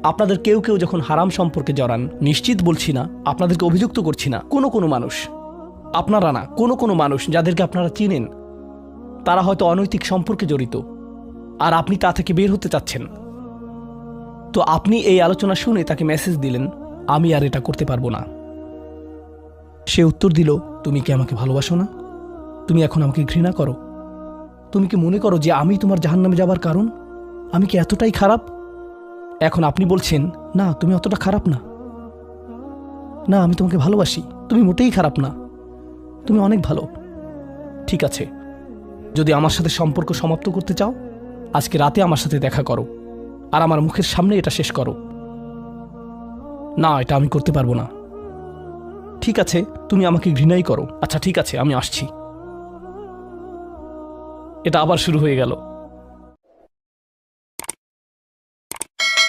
আপনাদের কেউ কেউ যখন হারাম সম্পর্কে জড়ান, নিশ্চিত বলছি না, আপনাদেরকে অভিযুক্ত করছি না, কোনো মানুষ, আপনারা না, কোনো মানুষ যাদেরকে আপনারা চিনেন, তারা হয়তো অনৈতিক সম্পর্কে জড়িত, আর আপনি তা থেকে বের হতে চাচ্ছেন। তো আপনি এই আলোচনা শুনে তাকে মেসেজ দিলেন, আমি আর এটা করতে পারবো না। সে উত্তর দিল, তুমি কি আমাকে ভালোবাসো না? তুমি এখন আমাকে ঘৃণা করো? তুমি কি মনে করো যে আমি তোমার জাহান্নামে যাবার কারণ? আমি কি এতটাই খারাপ? এখন আপনি বলছেন, না তুমি অতটা খারাপ না, না আমি তোমাকে ভালোবাসি, তুমি মোটেই খারাপ না, তুমি অনেক ভালো। ঠিক আছে, যদি আমার সাথে সম্পর্ক সমাপ্ত করতে চাও, আজকে রাতে আমার সাথে দেখা করো, আর আমার মুখের সামনে এটা শেষ করো। না, এটা আমি করতে পারবো না। ঠিক আছে, তুমি আমাকে ঘৃণাই করো। আচ্ছা ঠিক আছে, আমি আসছি। এটা আবার শুরু হয়ে গেল।